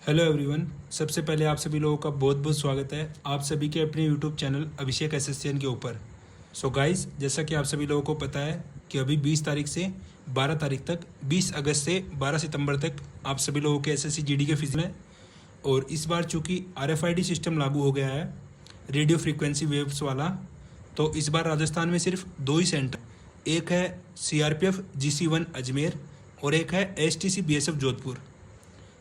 Hello everyone. सबसे पहले आप सभी लोगों का बहुत बहुत स्वागत है आप सभी के अपने यूट्यूब चैनल अभिषेक एसएससीएन के ऊपर। सो गाइस, जैसा कि आप सभी लोगों को पता है कि अभी 20 तारीख से 12 तारीख तक, 20 अगस्त से 12 सितंबर तक आप सभी लोगों के एसएससी जीडी के फिजिक्स में, और इस बार चूँकि आरएफआईडी सिस्टम लागू हो गया है, रेडियो फ्रीक्वेंसी वेव्स वाला, तो इस बार राजस्थान में सिर्फ 2 ही सेंटर, एक है सीआरपीएफ GC1 अजमेर और एक है एसटीसी बीएसएफ जोधपुर।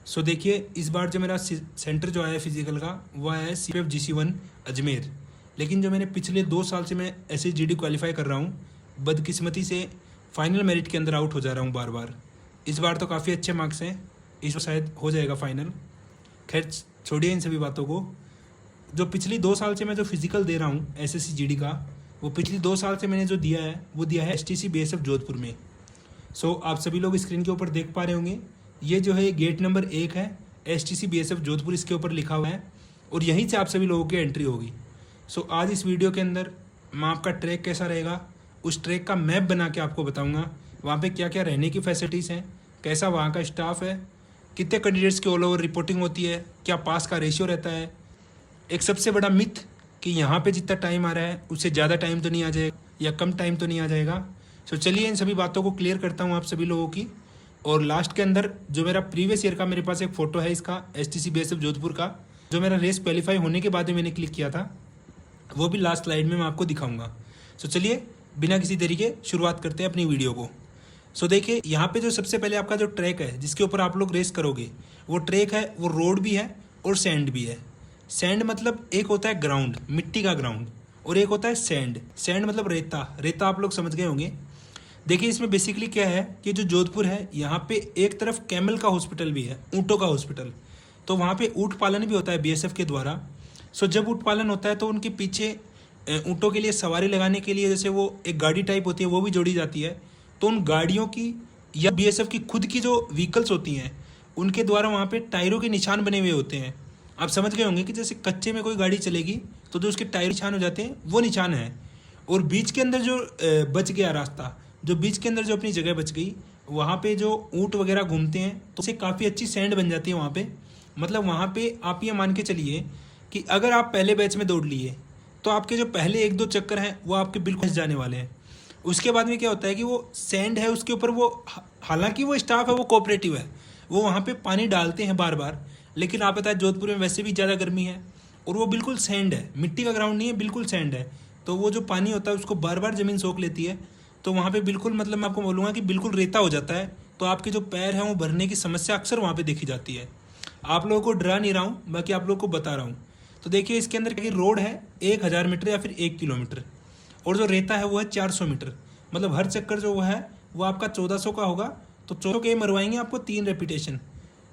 सो देखिए, इस बार जो मेरा सेंटर जो आया है फिजिकल का, वो आया है सीपीएफ GC1 अजमेर। लेकिन जो मैंने पिछले 2 साल से मैं ऐसे जीडी क्वालिफाई कर रहा हूँ, बदकिस्मती से फाइनल मेरिट के अंदर आउट हो जा रहा हूँ बार बार। इस बार तो काफ़ी अच्छे मार्क्स हैं, इस बार शायद हो जाएगा फाइनल। खैर छोड़िए इन सभी बातों को। जो पिछली 2 साल से मैं जो फिजिकल दे रहा हूँ एसएससी जीडी का, वो पिछली 2 साल से मैंने जो दिया है वो दिया है एसटीसी बीएसएफ जोधपुर में। सो आप सभी लोग स्क्रीन के ऊपर देख पा रहे होंगे, ये जो है गेट नंबर 1 है, एसटीसी बीएसएफ जोधपुर इसके ऊपर लिखा हुआ है, और यहीं से आप सभी लोगों की एंट्री होगी। सो आज इस वीडियो के अंदर मैं आपका ट्रैक कैसा रहेगा, उस ट्रैक का मैप बना के आपको बताऊंगा। वहाँ पे क्या क्या रहने की फैसिलिटीज़ हैं, कैसा वहाँ का स्टाफ है, कितने कैंडिडेट्स की ऑल ओवर रिपोर्टिंग होती है, क्या पास का रेशियो रहता है, एक सबसे बड़ा मिथ कि यहाँ पे जितना टाइम आ रहा है उससे ज़्यादा टाइम तो नहीं आ जाएगा या कम टाइम तो नहीं आ जाएगा। सो चलिए इन सभी बातों को क्लियर करता हूँ आप सभी लोगों की। और लास्ट के अंदर जो मेरा प्रीवियस ईयर का मेरे पास एक फ़ोटो है इसका एसटीसी बीएसएफ जोधपुर का, जो मेरा रेस क्वालिफाई होने के बाद में मैंने क्लिक किया था, वो भी लास्ट स्लाइड में मैं आपको दिखाऊंगा। सो चलिए बिना किसी तरीके शुरुआत करते हैं अपनी वीडियो को। सो देखिए, यहाँ पे जो सबसे पहले आपका जो ट्रैक है जिसके ऊपर आप लोग रेस करोगे, वो ट्रैक है, वो रोड भी है और सैंड भी है। सैंड मतलब एक होता है ग्राउंड, मिट्टी का ग्राउंड, और एक होता है सैंड। सैंड मतलब रेता। रेता आप लोग समझ गए होंगे। देखिए इसमें बेसिकली क्या है कि जो जोधपुर है, यहाँ पे एक तरफ कैमल का हॉस्पिटल भी है, ऊँटों का हॉस्पिटल, तो वहाँ पे ऊँट पालन भी होता है बीएसएफ के द्वारा। सो जब ऊँट पालन होता है तो उनके पीछे ऊँटों के लिए सवारी लगाने के लिए जैसे वो एक गाड़ी टाइप होती है वो भी जोड़ी जाती है। तो उन गाड़ियों की या बीएसएफ की खुद की जो व्हीकल्स होती हैं, उनके द्वारा वहाँ पे टायरों के निशान बने हुए होते हैं। आप समझ गए होंगे कि जैसे कच्चे में कोई गाड़ी चलेगी तो जो उसके टायर निशान हो जाते हैं वो निशान है। और बीच के अंदर जो बच गया रास्ता, जो बीच के अंदर जो अपनी जगह बच गई, वहाँ पे जो ऊँट वगैरह घूमते हैं तो उससे काफ़ी अच्छी सैंड बन जाती है वहाँ पे। मतलब वहाँ पे आप ये मान के चलिए कि अगर आप पहले बैच में दौड़ लिए तो आपके जो पहले 1-2 चक्कर हैं वो आपके बिल्कुल फंस जाने वाले हैं। उसके बाद में क्या होता है कि वो सैंड है उसके ऊपर, वो हालांकि वो स्टाफ है वो कोऑपरेटिव है, वो वहाँ पे पानी डालते हैं बार बार, लेकिन आप पता है जोधपुर में वैसे भी ज़्यादा गर्मी है और वो बिल्कुल सैंड है, मिट्टी का ग्राउंड नहीं है, बिल्कुल सैंड है। तो वो जो पानी होता है उसको बार बार ज़मीन सोख लेती है, तो वहाँ पे बिल्कुल मतलब मैं आपको बोलूँगा कि बिल्कुल रेता हो जाता है। तो आपके जो पैर हैं वो भरने की समस्या अक्सर वहाँ पे देखी जाती है। आप लोगों को डरा नहीं रहा हूँ, बाकी आप लोगों को बता रहा हूँ। तो देखिए इसके अंदर क्या रोड है 1000 मीटर या फिर 1 किलोमीटर, और जो रेता है वो है 400 मीटर। मतलब हर चक्कर जो वो है वो आपका 1400 का होगा, तो 1400 के मरवाएंगे आपको 3 रेपिटेशन।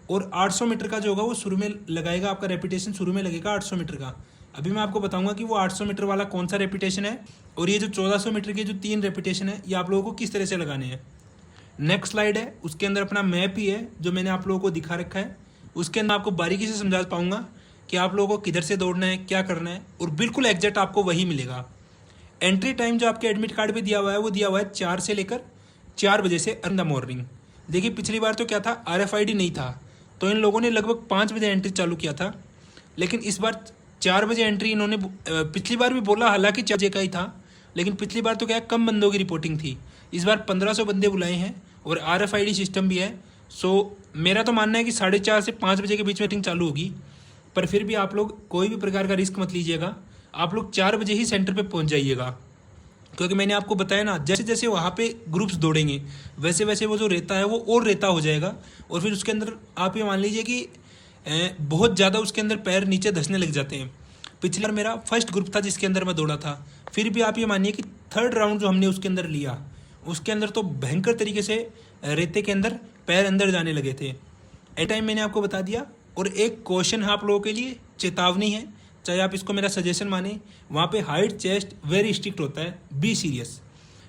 और 800 मीटर का जो होगा वो शुरू में लगाएगा, आपका रेपिटेशन शुरू में लगेगा 800 मीटर का। अभी मैं आपको बताऊंगा कि वो 800 मीटर वाला कौन सा रेपिटेशन है, और ये जो 1400 मीटर के जो 3 रेपिटेशन है ये आप लोगों को किस तरह से लगाने हैं। नेक्स्ट स्लाइड है, उसके अंदर अपना मैप ही है जो मैंने आप लोगों को दिखा रखा है। उसके अंदर आपको बारीकी से समझा पाऊंगा कि आप लोगों को किधर से दौड़ना है, क्या करना है, और बिल्कुल एग्जैक्ट आपको वही मिलेगा। एंट्री टाइम जो आपके एडमिट कार्ड पे दिया हुआ है वो दिया हुआ है 4 से लेकर 4 बजे से इन द मॉर्निंग। देखिए पिछली बार तो क्या था, RFID नहीं था, तो इन लोगों ने लगभग 5 बजे एंट्री चालू किया था, लेकिन इस बार 4 बजे एंट्री इन्होंने, पिछली बार भी बोला हालांकि 4 बजे का ही था, लेकिन पिछली बार तो क्या कम बंदों की रिपोर्टिंग थी। इस बार 1500 बंदे बुलाए हैं और RFID सिस्टम भी है। सो मेरा तो मानना है कि 4:30 से 5 बजे के बीच मीटिंग चालू होगी, पर फिर भी आप लोग कोई भी प्रकार का रिस्क मत लीजिएगा। आप लोग 4 बजे ही सेंटर पे पहुंच जाइएगा, क्योंकि मैंने आपको बताया ना, जैसे जैसे वहाँ पे ग्रुप्स दौड़ेंगे वैसे वैसे वो जो रेता है वो और रेता हो जाएगा, और फिर उसके अंदर आप ये मान लीजिए कि बहुत ज़्यादा उसके अंदर पैर नीचे धंसने लग जाते हैं। पिछली बार मेरा फर्स्ट ग्रुप था जिसके अंदर मैं दौड़ा था, फिर भी आप ये मानिए कि 3rd राउंड जो हमने उसके अंदर लिया, उसके अंदर तो भयंकर तरीके से रेते के अंदर पैर अंदर जाने लगे थे। एट टाइम मैंने आपको बता दिया। और एक क्वेश्चन है आप लोगों के लिए, चेतावनी है, चाहे आप इसको मेरा सजेशन माने, वहाँ पे हाइट चेस्ट वेरी स्ट्रिक्ट होता है, बी सीरियस।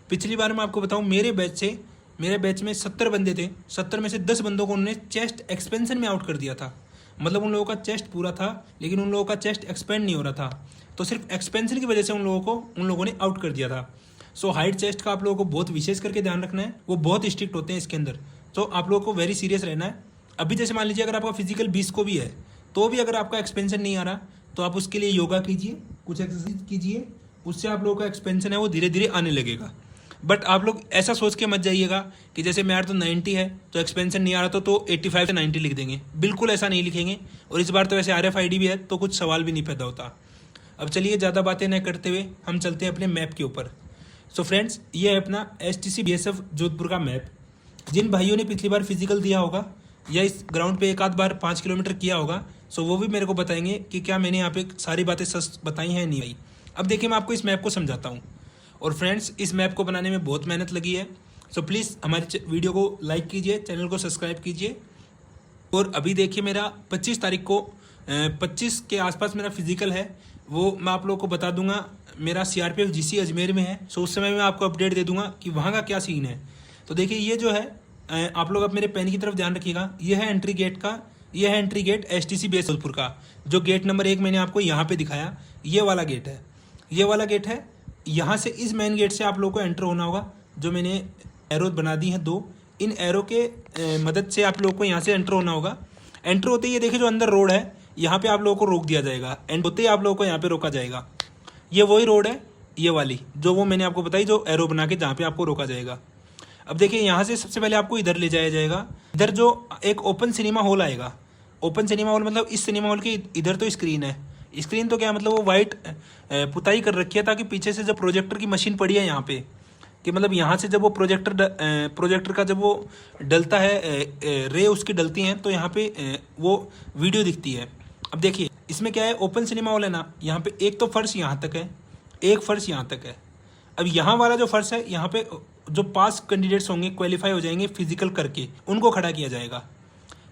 पिछली बार मैं आपको बताऊँ, मेरे बैच में 70 बंदे थे, 70 में से 10 बंदों को उन्होंने चेस्ट एक्सपेंशन में आउट कर दिया था। मतलब उन लोगों का चेस्ट पूरा था लेकिन उन लोगों का चेस्ट एक्सपेंड नहीं हो रहा था, तो सिर्फ एक्सपेंशन की वजह से उन लोगों ने आउट कर दिया था। सो हाइट चेस्ट का आप लोगों को बहुत विशेष करके ध्यान रखना है, वो बहुत स्ट्रिक्ट होते हैं इसके अंदर, तो आप लोगों को वेरी सीरियस रहना है। अभी जैसे मान लीजिए अगर आपका फिजिकल 20 को भी है तो भी अगर आपका एक्सपेंशन नहीं आ रहा तो आप उसके लिए योगा कीजिए, कुछ एक्सरसाइज कीजिए, उससे आप लोगों का एक्सपेंशन है वो धीरे धीरे आने लगेगा। बट आप लोग ऐसा सोच के मत जाइएगा कि जैसे मेरा तो 90 है तो एक्सपेंशन नहीं आ रहा तो 85 से 90 लिख देंगे, बिल्कुल ऐसा नहीं लिखेंगे। और इस बार तो वैसे RFID भी है तो कुछ सवाल भी नहीं पैदा होता। अब चलिए ज़्यादा बातें न करते हुए हम चलते हैं अपने मैप के ऊपर। सो फ्रेंड्स, ये है अपना STC BSF जोधपुर का मैप। जिन भाइयों ने पिछली बार फिजिकल दिया होगा या इस ग्राउंड पे एक आध बार 5 किलोमीटर किया होगा, सो वो भी मेरे को बताएंगे कि क्या मैंने यहाँ पे सारी बातें सच बताई हैं नहीं भाई। अब देखिए मैं आपको इस मैप को समझाता हूँ। और फ्रेंड्स, इस मैप को बनाने में बहुत मेहनत लगी है। सो प्लीज़ हमारे वीडियो को लाइक कीजिए, चैनल को सब्सक्राइब कीजिए। और अभी देखिए मेरा 25 तारीख को 25 के आसपास मेरा फिजिकल है, वो मैं आप लोगों को बता दूंगा। मेरा CRPF GC अजमेर में है, सो उस समय मैं आपको अपडेट दे दूंगा कि वहाँ का क्या सीन है। तो देखिए ये जो है, आप लोग अब मेरे पेन की तरफ ध्यान रखिएगा। ये है एंट्री गेट का, ये है entry gate STC BSF Jodhpur का। जो गेट नंबर 1 मैंने आपको यहाँ पे दिखाया, ये वाला गेट है, ये वाला गेट है। यहाँ से इस मेन गेट से आप लोगों को एंटर होना होगा। जो मैंने एरो बना दी हैं 2, इन एरो के मदद से आप लोगों को यहाँ से एंटर होना होगा। एंटर होते ही ये देखिए जो अंदर रोड है, यहाँ पे आप लोगों को रोक दिया जाएगा। एंड होते ही आप लोगों को यहाँ पे रोका जाएगा। ये वही रोड है, ये वाली जो वो मैंने आपको बताई, जो एरो बना के जहाँ पे आपको रोका जाएगा। अब देखिए यहाँ से सबसे पहले आपको इधर ले जाया जाएगा। इधर जो एक ओपन सिनेमा हॉल आएगा, ओपन सिनेमा हॉल मतलब इस सिनेमा हॉल के इधर तो स्क्रीन है। स्क्रीन तो क्या मतलब वो वाइट पुताई कर रखी है ताकि पीछे से जब प्रोजेक्टर की मशीन पड़ी है यहाँ पे, कि मतलब यहाँ से जब वो प्रोजेक्टर का जब वो डलता है रे उसकी डलती हैं तो यहाँ पे वो वीडियो दिखती है। अब देखिए इसमें क्या है, ओपन सिनेमा हॉल है ना, यहाँ पे एक तो फर्श यहाँ तक है, एक फर्श यहाँ तक है। अब यहाँ वाला जो फर्श है, यहाँ पे जो पास कैंडिडेट्स होंगे, क्वालिफाई हो जाएंगे फिजिकल करके, उनको खड़ा किया जाएगा।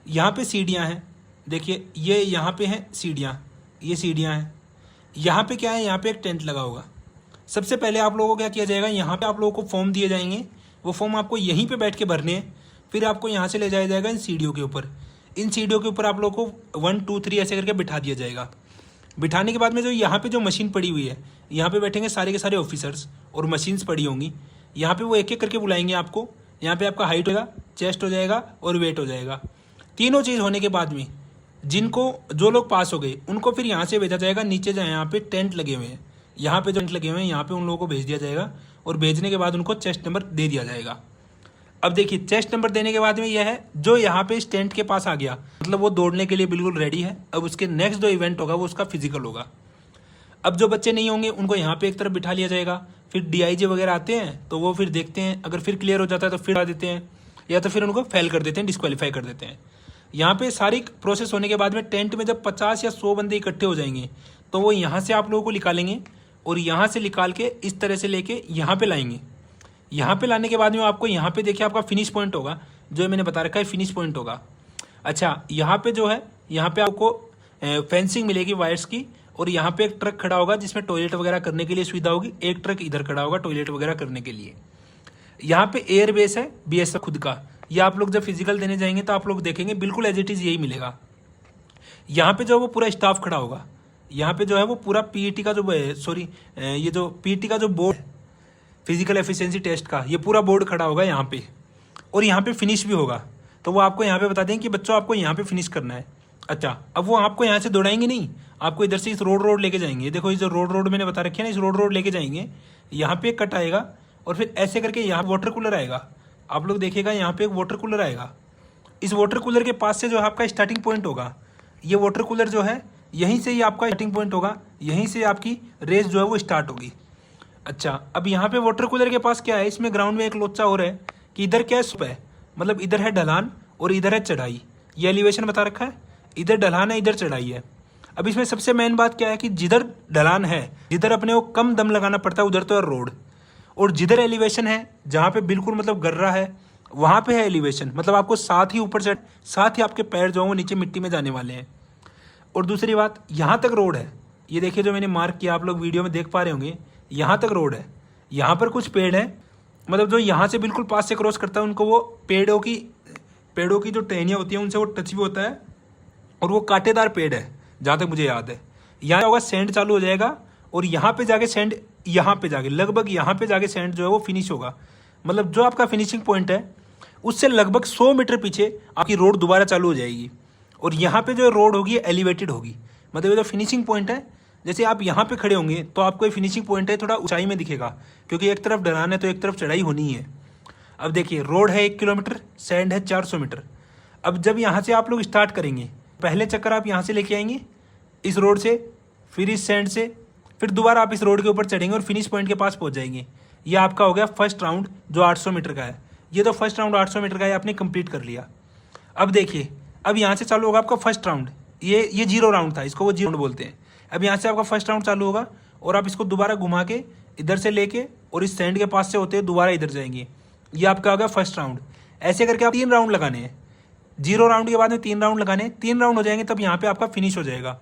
यहाँ पे सीढ़ियाँ हैं, देखिए ये यहाँ पे हैं सीढ़ियाँ, ये सीढ़ियाँ हैं। यहाँ पे क्या है, यहाँ पे एक टेंट लगा होगा। सबसे पहले आप लोगों को क्या किया जाएगा, यहाँ पे आप लोगों को फॉर्म दिए जाएंगे, वो फॉर्म आपको यहीं पे बैठ के भरने हैं। फिर आपको यहाँ से ले जाया जाएगा इन सीढ़ियों के ऊपर। इन सीढ़ियों के ऊपर आप लोगों को 1 2 3 ऐसे करके बिठा दिया जाएगा। बिठाने के बाद में जो यहाँ पे जो मशीन पड़ी हुई है, यहाँ पे बैठेंगे सारे के सारे ऑफिसर्स और मशीन्स पड़ी होंगी। यहाँ पे वो एक एक करके बुलाएंगे आपको। यहाँ पे आपका हाइट होगा, चेस्ट हो जाएगा और वेट हो जाएगा। तीनों चीज़ होने के बाद में जो लोग पास हो गए उनको फिर यहाँ से भेजा जाएगा नीचे, जहाँ यहाँ पे टेंट लगे हुए हैं, यहाँ पे जो टेंट लगे हुए हैं यहाँ पे उन लोगों को भेज दिया जाएगा। और भेजने के बाद उनको चेस्ट नंबर दे दिया जाएगा। अब देखिए चेस्ट नंबर देने के बाद में यह है, जो यहाँ पे इस टेंट के पास आ गया मतलब वो दौड़ने के लिए बिल्कुल रेडी है। अब उसके नेक्स्ट जो इवेंट होगा वो उसका फिजिकल होगा। अब जो बच्चे नहीं होंगे उनको यहाँ पे एक तरफ बिठा लिया जाएगा। फिर DIG वगैरह आते हैं तो वो फिर देखते हैं, अगर फिर क्लियर हो जाता है तो फिर आ देते हैं, या तो फिर उनको फेल कर देते हैं, डिस्क्वालीफाई कर देते हैं। यहाँ पे सारी प्रोसेस होने के बाद में टेंट में जब 50 या 100 बंदे इकट्ठे हो जाएंगे तो वो यहाँ से आप लोगों को निकालेंगे और यहाँ से निकाल के इस तरह से लेके यहाँ पे लाएंगे। यहाँ पे लाने के बाद में आपको यहाँ पे देखिए आपका फिनिश पॉइंट होगा, जो मैंने बता रखा है फिनिश पॉइंट होगा। अच्छा, यहाँ पे जो है, यहाँ पे आपको फेंसिंग मिलेगी वायर्स की, और यहाँ पे एक ट्रक खड़ा होगा जिसमें टॉयलेट वगैरह करने के लिए सुविधा होगी। एक ट्रक इधर खड़ा होगा टॉयलेट वगैरह करने के लिए। यहाँ पे एयर बेस है BSF खुद का। ये आप लोग जब फिजिकल देने जाएंगे तो आप लोग देखेंगे बिल्कुल एज इट इज यही मिलेगा। यहाँ पे जो वो पूरा स्टाफ खड़ा होगा, यहाँ पे जो है वो पूरा PET का जो ये जो PET का जो बोर्ड है, फिजिकल एफिशिएंसी टेस्ट का, ये पूरा बोर्ड खड़ा होगा यहाँ पे। और यहाँ पे फिनिश भी होगा, तो वो आपको यहाँ पे बता देंगे कि बच्चों आपको यहाँ पे फिनिश करना है। अच्छा, अब वो आपको यहाँ से दौड़ाएंगे नहीं, आपको इधर से इस रोड लेके जाएंगे। देखो ये जो रोड मैंने बता रखी है ना, इस रोड लेके जाएंगे। यहाँ पे एक कट आएगा और फिर ऐसे करके यहाँ वाटर कूलर आएगा। आप लोग देखिएगा यहाँ पे एक वाटर कूलर आएगा। इस वाटर कूलर के पास से जो है आपका स्टार्टिंग पॉइंट होगा। ये वाटर कूलर जो है यहीं से ही आपका स्टार्टिंग पॉइंट होगा, यहीं से आपकी रेस जो है वो स्टार्ट होगी। अच्छा, अब यहाँ पे वाटर कूलर के पास क्या है, इसमें ग्राउंड में एक लोचा और है कि इधर क्या है, मतलब इधर है ढलान और इधर है चढ़ाई। ये एलिवेशन बता रखा है, इधर ढलान है इधर चढ़ाई है। अब इसमें सबसे मेन बात क्या है कि जिधर ढलान है, जिधर अपने को कम दम लगाना पड़ता है उधर तो है रोड, और जिधर एलिवेशन है जहाँ पे बिल्कुल मतलब गर्रा है वहाँ पे है एलिवेशन, मतलब आपको साथ ही ऊपर चढ़, साथ ही आपके पैर जो है वो नीचे मिट्टी में जाने वाले हैं। और दूसरी बात, यहाँ तक रोड है, ये देखिए जो मैंने मार्क किया, आप लोग वीडियो में देख पा रहे होंगे, यहाँ तक रोड है। यहाँ पर कुछ पेड़ है, मतलब जो यहाँ से बिल्कुल पास से क्रॉस करता है उनको वो पेड़ों की जो टहनियाँ होती हैं उनसे वो टच भी होता है, और वो कांटेदार पेड़ है जहाँ तक मुझे याद है। यहाँ होगा सैंड चालू हो जाएगा, और यहाँ पे जाके सैंड, यहाँ पे जाके लगभग यहाँ पे जाके सैंड जो है वो फिनिश होगा। मतलब जो आपका फिनिशिंग पॉइंट है उससे लगभग 100 मीटर पीछे आपकी रोड दोबारा चालू हो जाएगी। और यहाँ पे जो रोड होगी एलिवेटेड होगी, मतलब ये जो फिनिशिंग पॉइंट है, जैसे आप यहाँ पे खड़े होंगे तो आपको ये फिनिशिंग पॉइंट है थोड़ा ऊंचाई में दिखेगा, क्योंकि एक तरफ ढलान है तो एक तरफ चढ़ाई होनी है। अब देखिए रोड है 1 किलोमीटर, सैंड है 400 मीटर। अब जब यहाँ से आप लोग स्टार्ट करेंगे, पहले चक्कर आप यहाँ से लेके आएंगे इस रोड से, फिर इस सैंड से, फिर दोबारा आप इस रोड के ऊपर चढ़ेंगे और फिनिश पॉइंट के पास पहुँच जाएंगे। ये आपका हो गया फर्स्ट राउंड जो 800 मीटर का है। ये तो फर्स्ट राउंड 800 मीटर का है, आपने कंप्लीट कर लिया। अब देखिए अब यहाँ से चालू होगा आपका फर्स्ट राउंड। ये 0 राउंड था, इसको वो 0 राउंड बोलते हैं। अब यहाँ से आपका फर्स्ट राउंड चालू होगा और आप इसको दोबारा घुमा के इधर से लेके और इस सैंड के पास से होते हुए दोबारा इधर जाएंगे। ये आपका हो गया फर्स्ट राउंड। ऐसे करके आप 3 राउंड लगाने हैं। 0 राउंड के बाद में 3 राउंड लगाने हैं। 3 राउंड हो जाएंगे तब यहाँ पे आपका फिनिश हो जाएगा।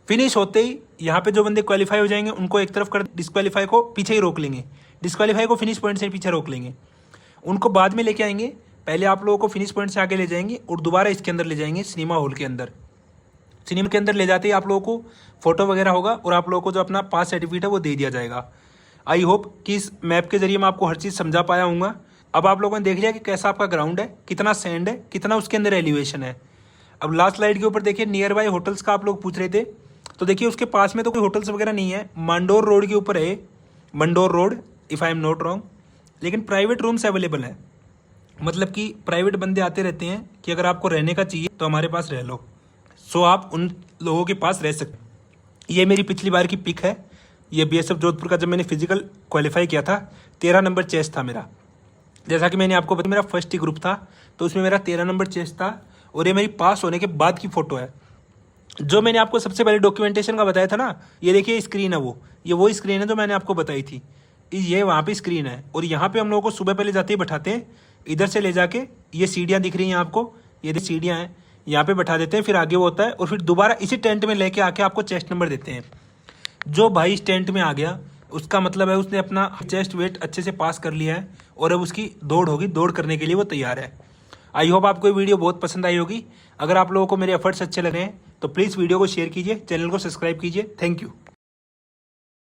फिनिश होते ही यहाँ पे जो बंदे क्वालिफाई हो जाएंगे उनको एक तरफ कर, डिस्क्वालीफाई को पीछे ही रोक लेंगे, डिस्क्वालीफाई को फिनिश पॉइंट से पीछे रोक लेंगे। उनको बाद में लेके आएंगे, पहले आप लोगों को फिनिश पॉइंट से आगे ले जाएंगे और दोबारा इसके अंदर ले जाएंगे सिनेमा हॉल के अंदर। सिनेमा के अंदर ले जाते ही आप लोगों को फोटो वगैरह होगा और आप लोगों को जो अपना पास सर्टिफिकेट है वो दे दिया जाएगा। आई होप कि इस मैप के जरिए मैं आपको हर चीज़ समझा पाया हूँगा। अब आप लोगों ने देख लिया कि कैसा आपका ग्राउंड है, कितना सैंड है, कितना उसके अंदर एलिवेशन है। अब लास्ट स्लाइड के ऊपर देखिए नियर बाय होटल्स का आप लोग पूछ रहे थे, तो देखिए उसके पास में तो कोई होटल्स वगैरह नहीं है। मंडोर रोड के ऊपर है, Mandore road if I am not wrong, लेकिन प्राइवेट रूम्स अवेलेबल है। मतलब कि प्राइवेट बंदे आते रहते हैं कि अगर आपको रहने का चाहिए तो हमारे पास रह लो, सो आप उन लोगों के पास रह सकते। ये मेरी पिछली बार की पिक है। ये बीएसएफ जोधपुर का जब मैंने फिजिकल क्वालिफाई किया था 13 नंबर चेस्ट था मेरा। जैसा कि मैंने आपको बताया मेरा फर्स्ट ही ग्रुप था तो उसमें मेरा 13 नंबर चेस्ट था। और ये मेरी पास होने के बाद की फ़ोटो है। जो मैंने आपको सबसे पहले डॉक्यूमेंटेशन का बताया था ना, ये देखिए स्क्रीन है वो स्क्रीन है जो मैंने आपको बताई थी। ये वहाँ पे स्क्रीन है और यहाँ पे हम लोगों को सुबह पहले जाते ही बैठाते हैं, इधर से ले जाके ये सीढ़ियाँ दिख रही हैं आपको, ये सीढ़ियाँ हैं, यहाँ पे बैठा देते हैं, फिर आगे वो होता है और फिर दोबारा इसी टेंट में लेके आके आपको चेस्ट नंबर देते हैं। जो भाई इस टेंट में आ गया उसका मतलब है उसने अपना चेस्ट वेट अच्छे से पास कर लिया है और अब उसकी दौड़ होगी, दौड़ करने के लिए वो तैयार है। आई होप आपको ये वीडियो बहुत पसंद आई होगी। अगर आप लोगों को मेरे एफर्ट्स अच्छे लग रहे हैं तो प्लीज़ वीडियो को शेयर कीजिए, चैनल को सब्सक्राइब कीजिए। Thank you.